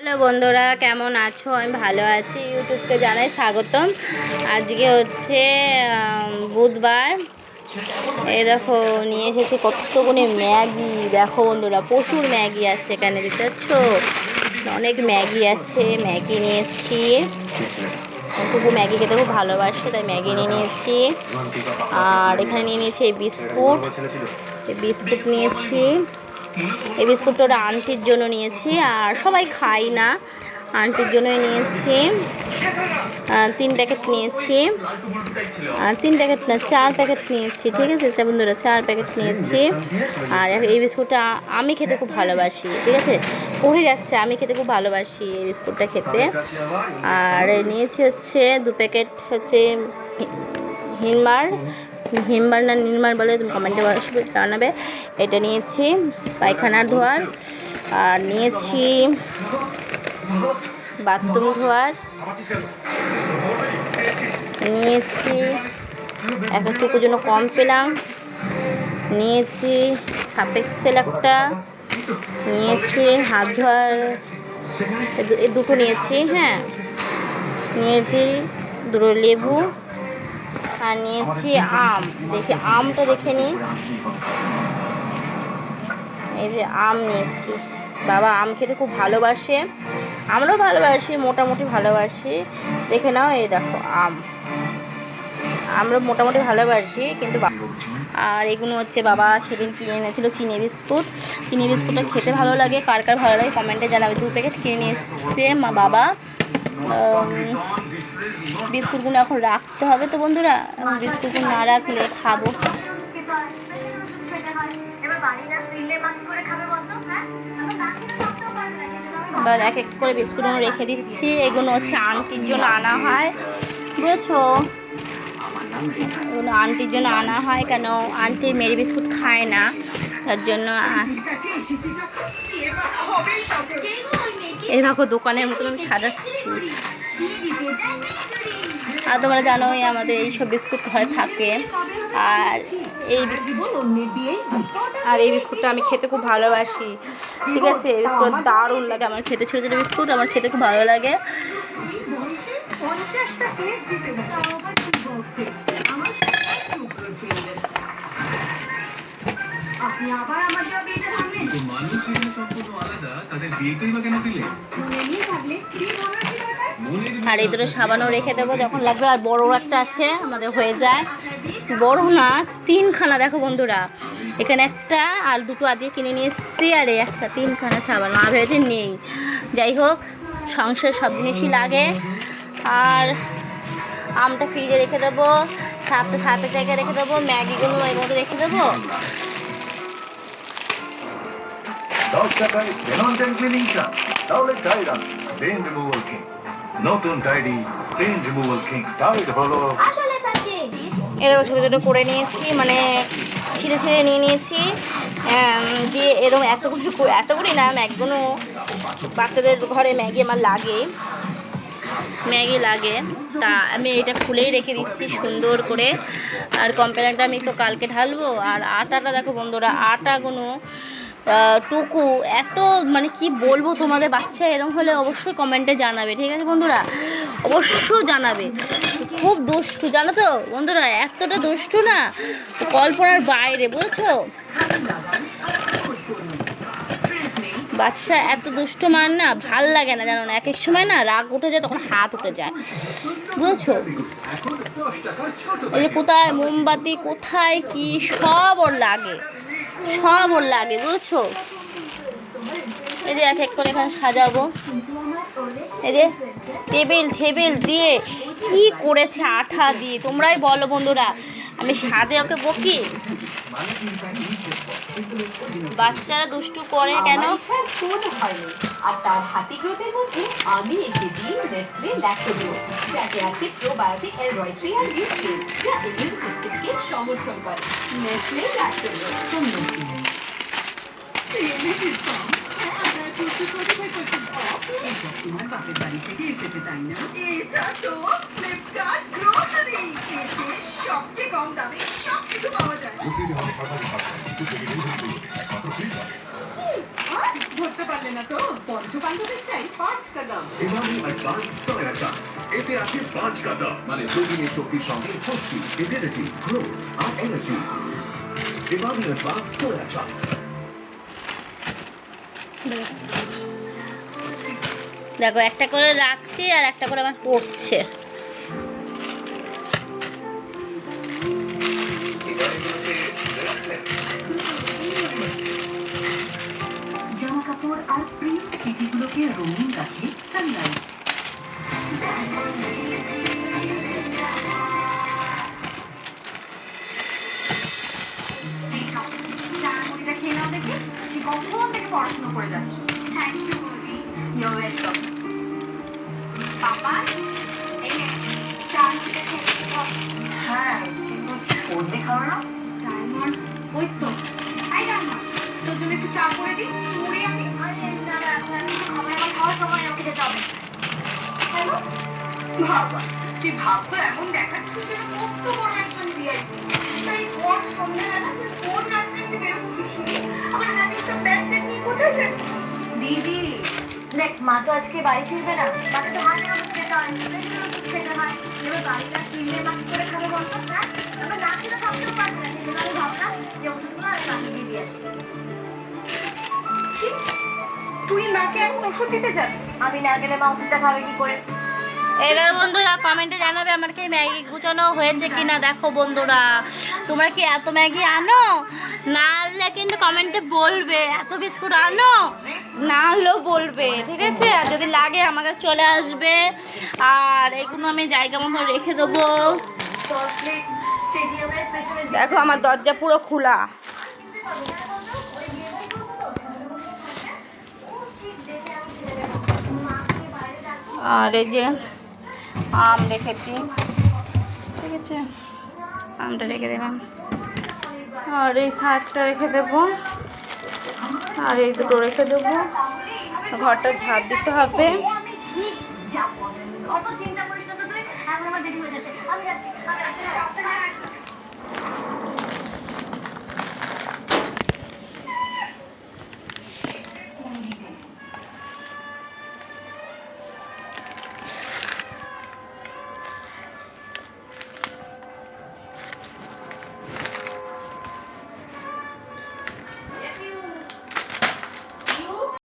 Hello বন্ধুরা, কেমন আছো? আমি ভালো আছি। ইউটিউবকে জানাই স্বাগতম। আজকে হচ্ছে বুধবার। এই দেখো নিয়ে এসেছি কতগুলি ম্যাগি। দেখো বন্ধুরা, প্রচুর ম্যাগি আছে এখানে, দেখতে পাচ্ছ? অনেক ম্যাগি আছে। ম্যাগি নিয়েছি, খুব ম্যাগি খেতে খুব ভালোবাসে, তাই ম্যাগি নিয়ে নিয়েছি। আর এখানে নিয়ে নিয়েছি এই বিস্কুট নিয়েছি। এই বিস্কুটটা ওটা আন্টির জন্য নিয়েছি, আর সবাই খাই না, আন্টির জন্যই নিয়েছি। 3 প্যাকেট নিয়েছি, 3 প্যাকেট না 4 প্যাকেট নিয়েছি, ঠিক আছে বন্ধুরা, 4 প্যাকেট নিয়েছি। আর এই বিস্কুটটা আমি খেতে খুব ভালোবাসি, ঠিক আছে, পড়ে যাচ্ছে, আমি খেতে খুব ভালোবাসি এই বিস্কুটটা খেতে। আর নিয়েছি হচ্ছে 2 প্যাকেট হচ্ছে হিমবার না নির্মার বলে, তুমি কমেন্টে জানাবে। এটা নিয়েছি পায়খানার ধোয়ার। আর নিয়েছি বাথরুম ধোয়ার, নিয়েছি একটুকুর জন্য কম পেলাম, নিয়েছি সাপেক্সেল একটা, নিয়েছি হাত ধোয়ার, এই দুটো নিয়েছি। হ্যাঁ, নিয়েছি 2 লেবু, আর নিয়েছি আম। দেখি আমটা দেখে নিই। এই যে আম নিয়েছি, বাবা আম খেতে খুব ভালোবাসে, আমরাও ভালোবাসি, মোটামুটি ভালোবাসি। দেখে নাও, এই দেখো আম, আমরা মোটামুটি ভালোবাসি কিন্তু। আর এগুলো হচ্ছে বাবা সেদিন কিনে এনেছিল চিনি বিস্কুটটা খেতে ভালো লাগে, কার কার ভালো লাগে কমেন্টে জানাবে। 2 প্যাকেট কিনে নিয়ে এসছে মা বাবা। বিস্কুটগুলো এখন রাখতে হবে তো বন্ধুরা, বিস্কুটগুলো না রাখলে খাবো। এবার এক এক করে বিস্কুটগুলো রেখে দিচ্ছি। এগুলো হচ্ছে আন্টির জন্য আনা হয়, বুঝেছো? এগুলো আন্টির জন্য আনা হয়, কেন আন্টি মেরি বিস্কুট খায় না, তার জন্য। এই দেখো দোকানের মতন আমি সাজাচ্ছি। আর তোমরা জানোই আমাদের এইসব বিস্কুট ঘরে থাকে। আর এই বিস্কুটটা আমি খেতে খুব ভালোবাসি, ঠিক আছে? এই বিস্কুট দারুণ লাগে আমার খেতে, ছোটো ছোটো বিস্কুট আমার খেতে খুব ভালো লাগে। আর এই দুটো সাবানও রেখে দেবো যখন লাগবে। আর বড় একটা আছে আমাদের, হয়ে যায়, বড় না 3খানা। দেখো বন্ধুরা, এখানে একটা আর দুটো আজকে কিনে নিয়ে এসেছি, আর এই একটা 3খানা সাবান। মা ভেবেছে নেই, যাই হোক সংসার সব জিনিসই লাগে। আর আমটা ফ্রিজে রেখে দেবো, সাপের জায়গায় রেখে দেবো, ম্যাগিগুলো এর মধ্যে রেখে দেবো। এরকম ছোটো ছোটো করে নিয়েছি, মানে ছিঁড়ে নিয়ে নিয়েছি, দিয়ে এরকম এতগুলি না, ম্যাগগুলো বাচ্চাদের ঘরে ম্যাগি আমার ম্যাগি লাগে, তা আমি এটা খুলেই রেখে দিচ্ছি সুন্দর করে। আর কমপ্লেনটা আমি তো কালকে ঢালবো। আর আটাটা দেখো বন্ধুরা, আটাগুলো টুকু এত, মানে কি বলবো তোমাদের, বাচ্চা এরকম হলে অবশ্যই কমেন্টে জানাবে, ঠিক আছে বন্ধুরা, অবশ্যই জানাবে। খুব দুষ্টু জানো তো বন্ধুরা, এতটা দুষ্টু না, কল্পনার বাইরে, বুঝছো? বাচ্চা এত দুষ্ট মান না, ভাল লাগে না, জানো না, এক এক সময় না রাগ উঠে যায়, তখন হাত উঠে যায়, বুঝছো? এই যে কোথায় মোমবাতি, কোথায় কি, সব ওর লাগে, বুঝছো? এই যে এক এক করে এখানে সাজাবো। এই যে টেবিল দিয়ে কি করেছে আঠা দিয়ে, তোমরাই বলো বন্ধুরা, আমি সাদে ওকে বকি? বাচ্চারা দুষ্টু করে কেন? আর তার হাতি গ্রোথের মধ্যে আমি একে দিই নেসলে ল্যাক্টোগ্রো, যাতে আছে প্রোবায়োটিক অ্যালরয়েড আর নিউট্রিয়েন্ট, যা ইমিউন সিস্টেমকে সমর্থন করে। নেসলে ল্যাক্টোগ্রো তোমার বাপের বাড়ি থেকে এসেছে, তাই না? এটা তো ফ্লিপকার্ট গ্রোসারি, সবচেয়ে কম দামে সবকিছু পাওয়া যায়। ধরতে পারলে না তো পঞ্চপাণ্ডবের চাই 5 কদম এভাবে অ্যাডভান্স সয়া চান্স এতে আছে 5 কদম মানে প্রোটিনের শক্তির সঙ্গে পুষ্টি ভিটামিন গ্রোথ আর এনার্জি এভাবে অ্যাডভান্স সয়া চান্স দেখো একটা করে রাখছি আর একটা করে আমার পড়ছে। জামা কাপড় আর প্রিন্ট স্মৃতিগুলোকে রঙিন রাখে সানলাইট। খেয়ে নাও দেখে সে কখন থেকে পড়াশোনা করে যাচ্ছ। থ্যাংক ইউ বৌদি, ইউ আর ওয়েলকাম। পাপা হ্যাঁ কিন্তু সর্দি খাও না ডায়মন্ড ওই তো আই রান্না তোর জন্য একটু চা করে দিই মুড়ি আমি এখন খাওয়ার সময় আমাকে যেতে হবে। হ্যালো বাবা তুই ভাবতো এমন দেখাচ্ছিস যেন কত বড় একজন ভিআইপি তাই ওর সন্ধ্যাবেলা তুই কোন নাচ নাচে বেরোচ্ছিস শুনি আমার হাতে সব ব্যাগ ট্যাগ নিয়ে কোথায় যাচ্ছিস? দিদি দেখ মা তো আজকে বাড়ি ফিরবে না তাকে তো হাতে আমাকে যেতে হয় খেতে হয় এবার বাড়িটা ফিরলে মা কি করে খাবে বলতো? হ্যাঁ তবে না খেলে থাকতেও পারবে না সেজন্য আমি ভাবলাম যে ওষুধগুলো আমি মাকে দিয়ে দিয়ে আসি। কি তুই মাকে এখন ওষুধ দিতে যাবি? আমি না গেলে মা ওষুধটা খাবে কি করে? এবার বন্ধুরা কমেন্টে জানাবে আমার কি ম্যাগি গুছানো হয়েছে কি না। দেখো বন্ধুরা তোমরা কি এত ম্যাগি আনো? না আনলে কিন্তু কমেন্টে বলবে এত বিস্কুট আনো, না আনলেও বলবে, ঠিক আছে? আর যদি লাগে আমাকে চলে আসবে আর এইগুলো আমি জায়গা মতো রেখে দেবো। দেখো আমার দরজা পুরো খোলা। আর এই যে আম রেখেছি, ঠিক আছে, আমটা রেখে দিলাম। আর এই শাকটা রেখে দেবো আর এই দুটো রেখে দেবো। ঘরটা ঝাড় দিতে হবে। অত চিন্তা করিস না তো তুই, এখন আমার দেরি হয়ে যাচ্ছে, আমি যাচ্ছি।